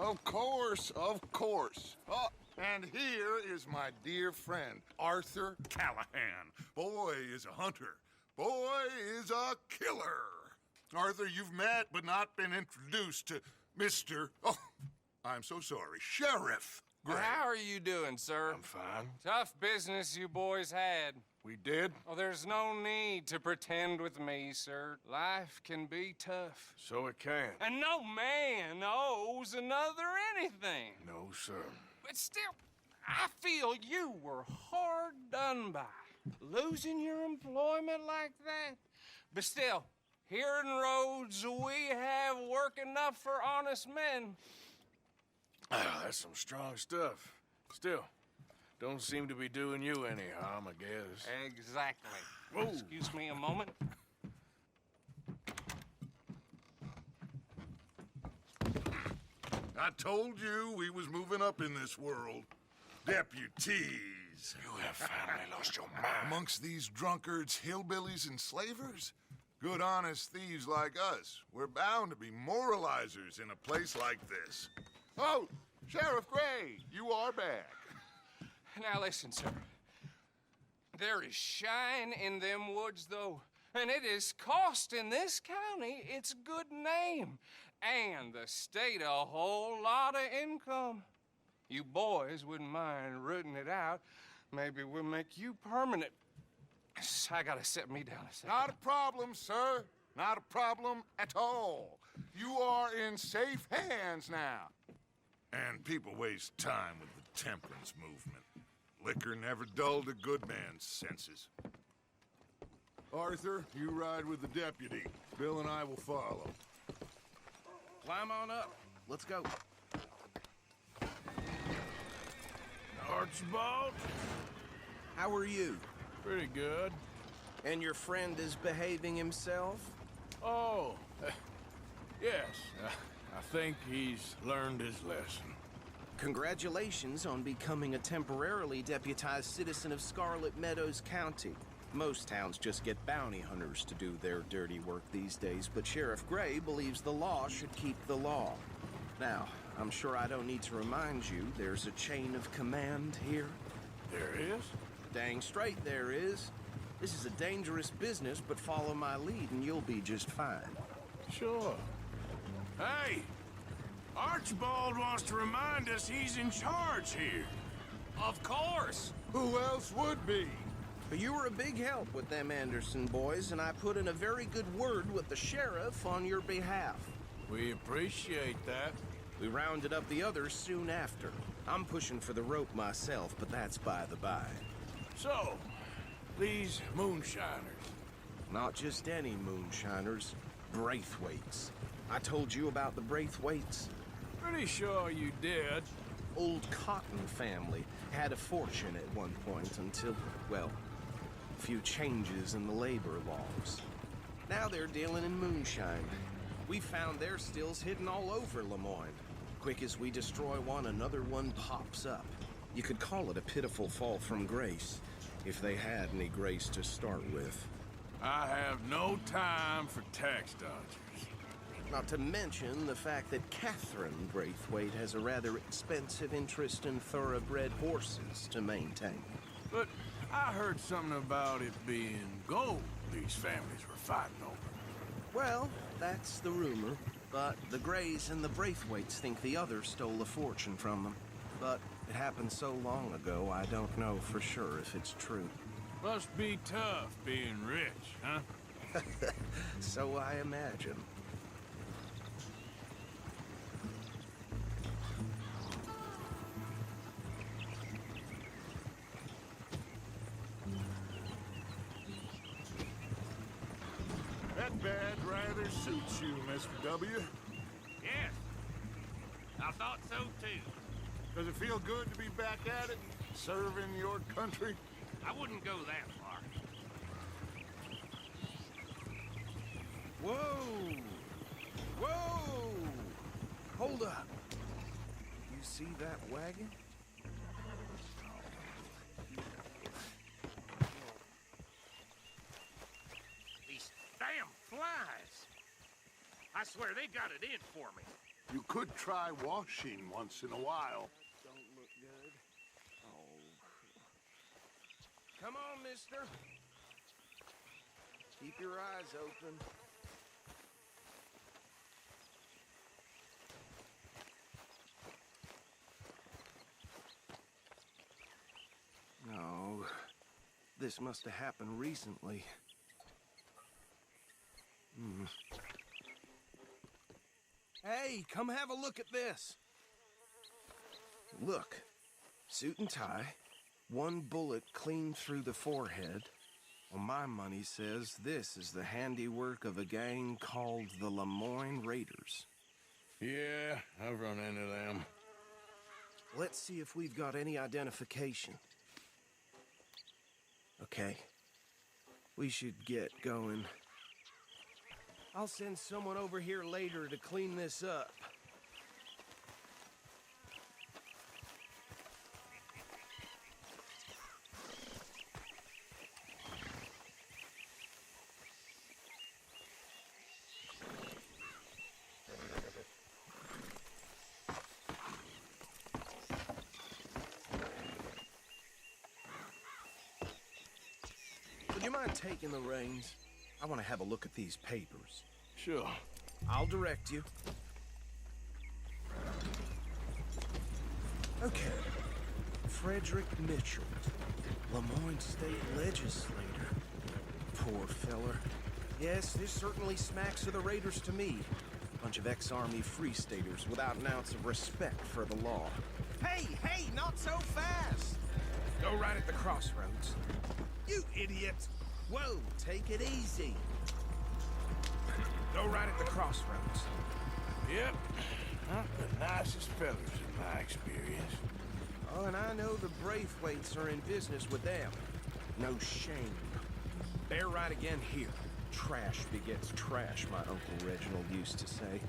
Of course, of course. Oh, and here is my dear friend, Arthur Callahan. Boy is a hunter. Boy is a killer. Arthur, you've met but not been introduced to Mr. Oh, I'm so sorry, Sheriff Gray. How are you doing, sir? I'm fine. Tough business you boys had. We did? Oh, there's no need to pretend with me, sir. Life can be tough. So it can. And no man owes another anything. No, sir. But still, I feel you were hard done by. Losing your employment like that. But still, here in Rhodes, we have work enough for honest men. Ah, that's some strong stuff. Still, don't seem to be doing you any harm, I guess. Exactly. Whoa. Excuse me a moment. I told you we was moving up in this world. Deputies. You have finally lost your mind. Amongst these drunkards, hillbillies, and slavers? Good, honest thieves like us. We're bound to be moralizers in a place like this. Oh, Sheriff Gray, you are back. Now listen, sir. There is shine in them woods, though, and it is costing this county its good name and the state a whole lot of income. You boys wouldn't mind rooting it out. Maybe we'll make you permanent. I gotta set me down a second. Not a problem, sir. Not a problem at all. You are in safe hands now. And people waste time with the temperance movement. Liquor never dulled a good man's senses. Arthur, you ride with the deputy. Bill and I will follow. Climb on up. Let's go. Archibald? How are you? Pretty good. And your friend is behaving himself? Oh, yes. I think he's learned his lesson. Congratulations on becoming a temporarily deputized citizen of Scarlet Meadows County. Most towns just get bounty hunters to do their dirty work these days, but Sheriff Gray believes the law should keep the law. Now, I'm sure I don't need to remind you there's a chain of command here. There is? Dang straight there is. This is a dangerous business, but follow my lead and you'll be just fine. Sure. Hey! Archibald wants to remind us he's in charge here. Of course. Who else would be? But you were a big help with them Anderson boys, and I put in a very good word with the sheriff on your behalf. We appreciate that. We rounded up the others soon after. I'm pushing for the rope myself, but that's by the by. So, these moonshiners. Not just any moonshiners, Braithwaites. I told you about the Braithwaites? Pretty sure you did. Old Cotton family had a fortune at one point until, well, a few changes in the labor laws. Now they're dealing in moonshine. We found their stills hidden all over Lemoyne. Quick as we destroy one, another one pops up. You could call it a pitiful fall from grace, if they had any grace to start with. I have no time for tax dodgers. Not to mention the fact that Catherine Braithwaite has a rather expensive interest in thoroughbred horses to maintain. But I heard something about it being gold these families were fighting over. Well, that's the rumor. But the Grays and the Braithwaites think the others stole a fortune from them. But it happened so long ago, I don't know for sure if it's true. Must be tough being rich, huh? So I imagine. That badge rather suits you, Mr. W. Yes, I thought so too. Does it feel good to be back at it, serving your country? I wouldn't go that far. Whoa! Whoa! Hold up. You see that wagon? These damn flies. I swear they got it in for me. You could try washing once in a while. Don't look good. Oh. Come on, mister. Keep your eyes open. No. This must have happened recently. Hey, come have a look at this. Look. Suit and tie. One bullet clean through the forehead. Well, my money says this is the handiwork of a gang called the Lemoyne Raiders. Yeah, I've run into them. Let's see if we've got any identification. Okay. We should get going. I'll send someone over here later to clean this up. Would you mind taking the reins? I want to have a look at these papers. Sure. I'll direct you. Okay. Frederick Mitchell, Lemoyne State Legislator. Poor feller. Yes, this certainly smacks of the Raiders to me. Bunch of ex-Army Free Staters without an ounce of respect for the law. Hey, not so fast! Go right at the crossroads. You idiot! Whoa, take it easy. Go right at the crossroads. Yep. Not the nicest fellas in my experience. Oh, and I know the Braithwaites are in business with them. No shame. Bear right again here. Trash begets trash, my Uncle Reginald used to say.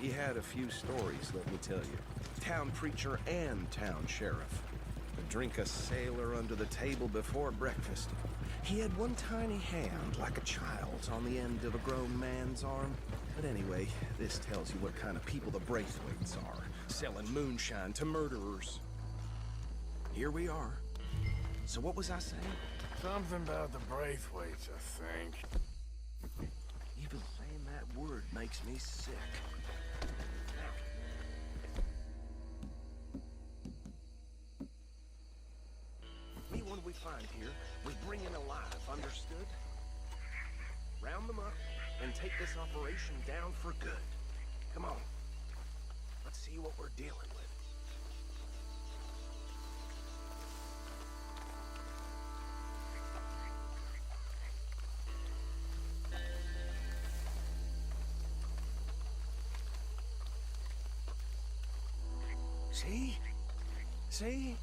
He had a few stories, let me tell you. Town preacher and town sheriff. Would drink a sailor under the table before breakfast. He had one tiny hand, like a child's, on the end of a grown man's arm. But anyway, this tells you what kind of people the Braithwaites are. Selling moonshine to murderers. Here we are. So what was I saying? Something about the Braithwaites, I think. Even saying that word makes me sick. Anyone we find here, we bring in alive, understood? Round them up and take this operation down for good. Come on. Let's see what we're dealing with. See? See?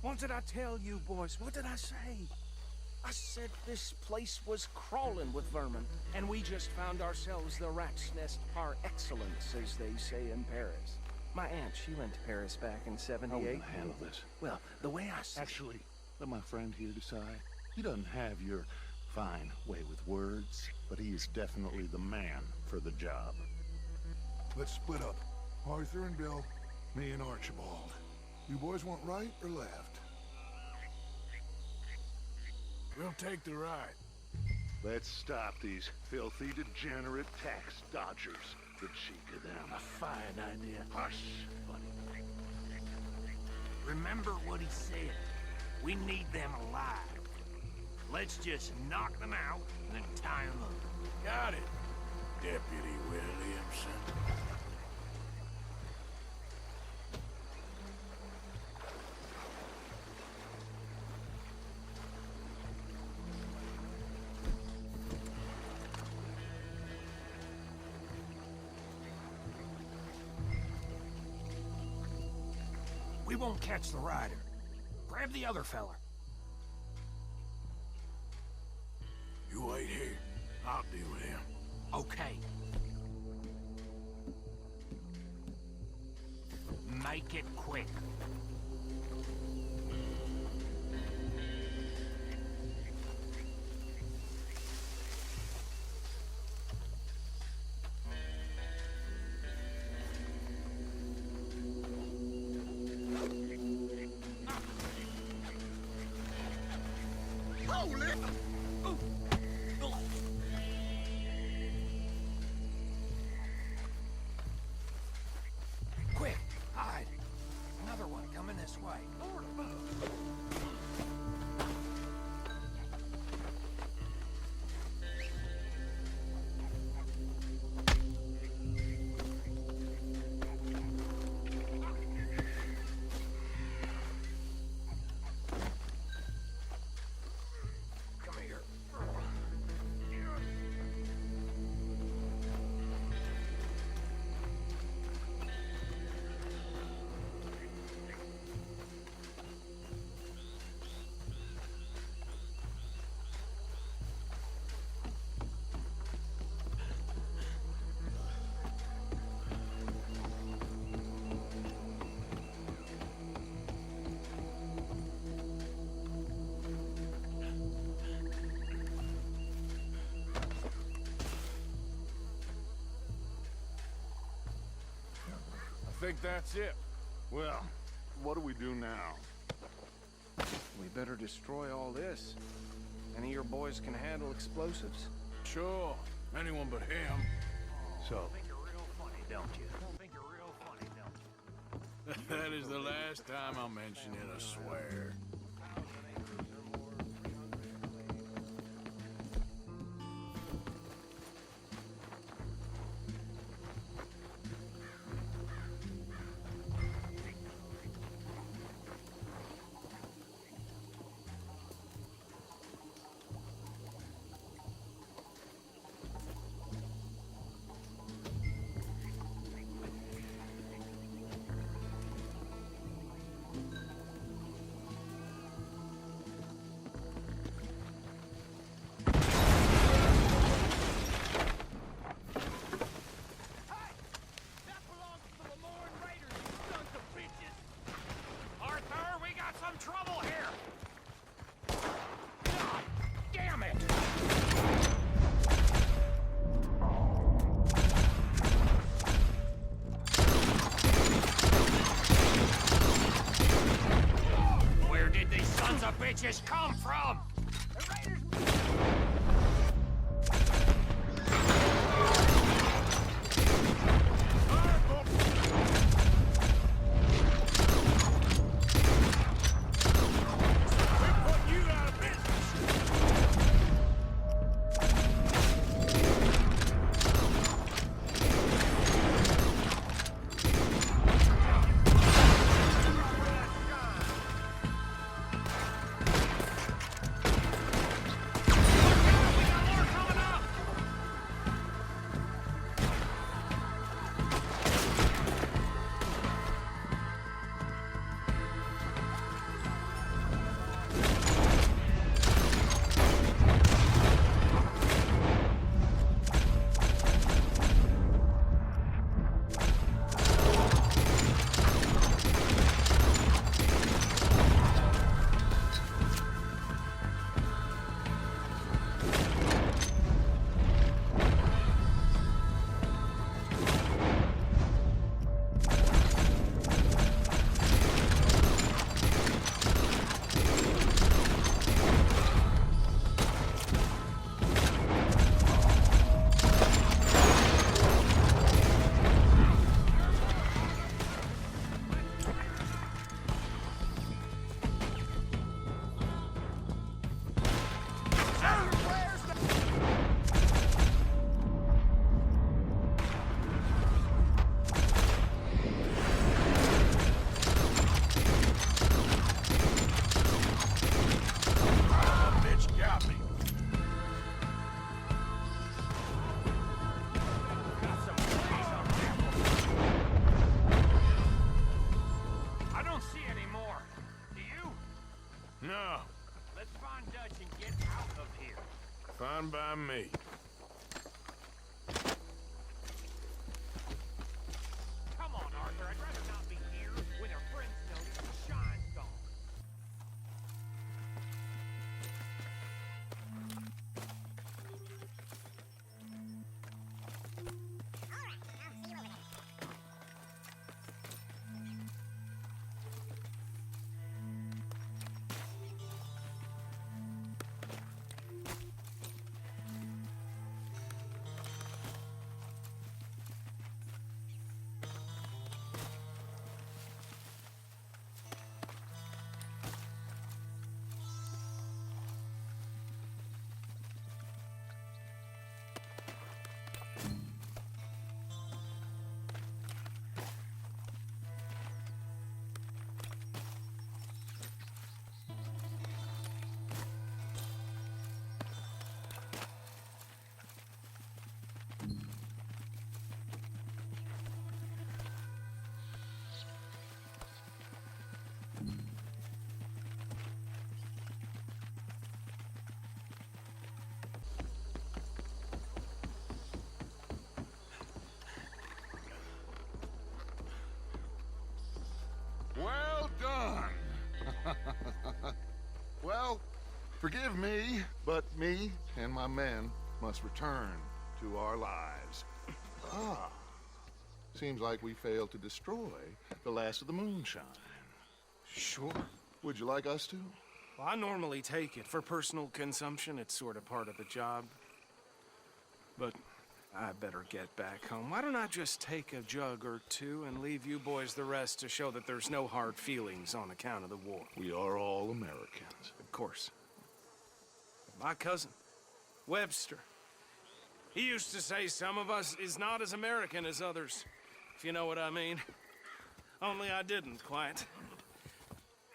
What did I tell you, boys? What did I say? I said this place was crawling with vermin, and we just found ourselves the rat's nest par excellence, as they say in Paris. My aunt, she went to Paris back in '78. I wouldn't handle this. Well, the way I see Actually, let my friend here decide. He doesn't have your fine way with words, but he is definitely the man for the job. Let's split up. Arthur and Bill, me and Archibald. You boys want right or left? We'll take the right. Let's stop these filthy, degenerate tax dodgers. The cheek of them. A fine idea. Hush, Buddy. Remember what he said. We need them alive. Let's just knock them out and then tie them up. Got it, Deputy Williamson. We won't catch the rider. Grab the other fella. You wait here. I'll deal with him. Okay. Make it quick. unruly. Quick, hide. Another one coming this way. Come here. I think that's it. Well, what do we do now? We better destroy all this. Any of your boys can handle explosives? Sure. Anyone but him. So, Think you're real funny, don't you? Think you're real funny, don't you? That is the last time I'll mention it, I swear. Arthur, we got some trouble here! God damn it! Where did these sons of bitches come from? Fine by me. Come on, Arthur. I'd rather not be here when our friends notice the shine's gone. Forgive me, but me and my men must return to our lives. Ah. Seems like we failed to destroy the last of the moonshine. Sure. Would you like us to? Well, I normally take it. For personal consumption, it's sort of part of the job. But I better get back home. Why don't I just take a jug or two and leave you boys the rest to show that there's no hard feelings on account of the war? We are all Americans. Of course. My cousin, Webster, he used to say some of us is not as American as others, if you know what I mean. Only I didn't quite.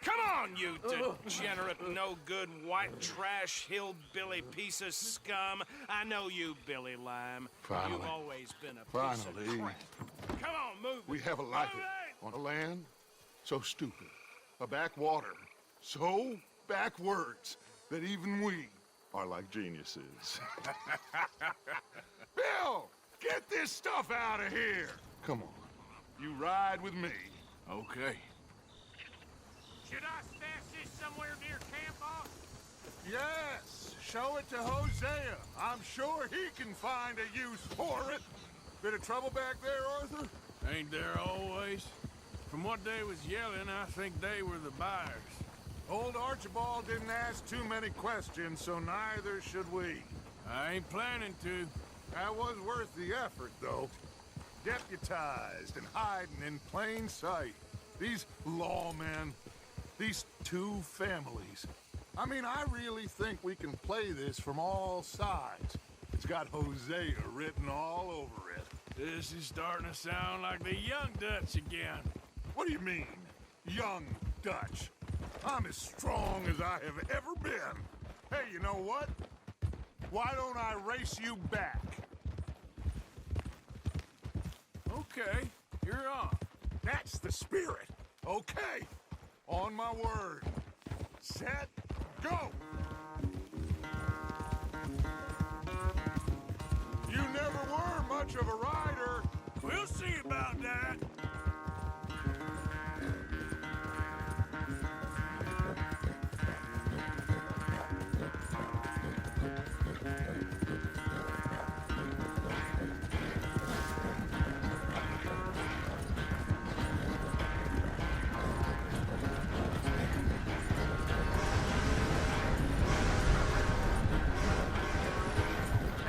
Come on, you degenerate, no-good, white trash, hillbilly piece of scum. I know you, Billy Lime. Finally. You've always been a piece Finally. of crap. Come on, move it. We have a life Move it! on a land so stupid, a backwater so backwards that even we are like geniuses. Bill, get this stuff out of here. Come on, you ride with me. Okay. Should I stash this somewhere near camp, boss? Yes, show it to Hosea. I'm sure he can find a use for it. Bit of trouble back there, Arthur? Ain't there always? From what they was yelling, I think they were the buyers. Old Archibald didn't ask too many questions, so neither should we. I ain't planning to. That was worth the effort, though. Deputized and hiding in plain sight. These lawmen, these two families. I mean, I really think we can play this from all sides. It's got Hosea written all over it. This is starting to sound like the Young Dutch again. What do you mean, young Dutch? I'm as strong as I have ever been. Hey, you know what? Why don't I race you back? Okay, you're on. That's the spirit. Okay. On my word. Set, go! You never were much of a rider. We'll see about that.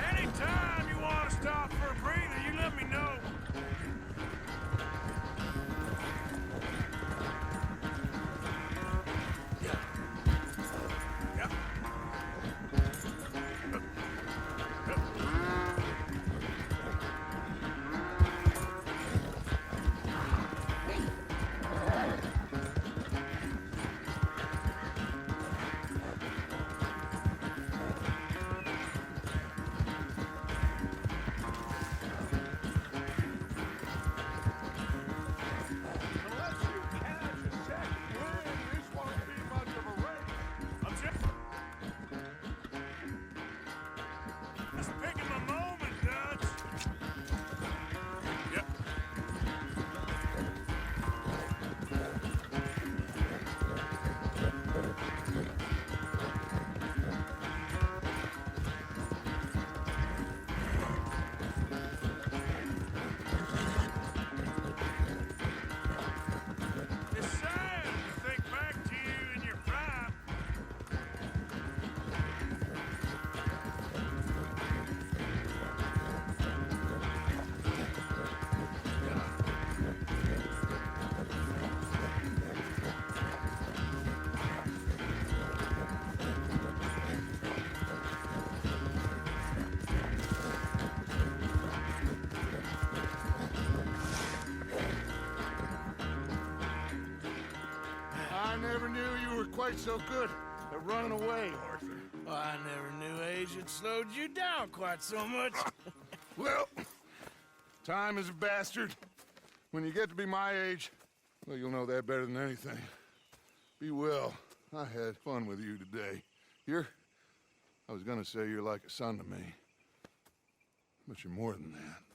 Anytime you want to stop for a breather, you let me know. Unless you catch a second wind, this won't be much of a race. I'm just picking my moment, Dutch. Yep. It's sad to think back to you in your prime. I never knew you were quite so good at running away, Arthur. Well, I never knew age had slowed you down quite so much. Well, time is a bastard. When you get to be my age, well, you'll know that better than anything. Be well. I had fun with you today. I was gonna say you're like a son to me, but you're more than that.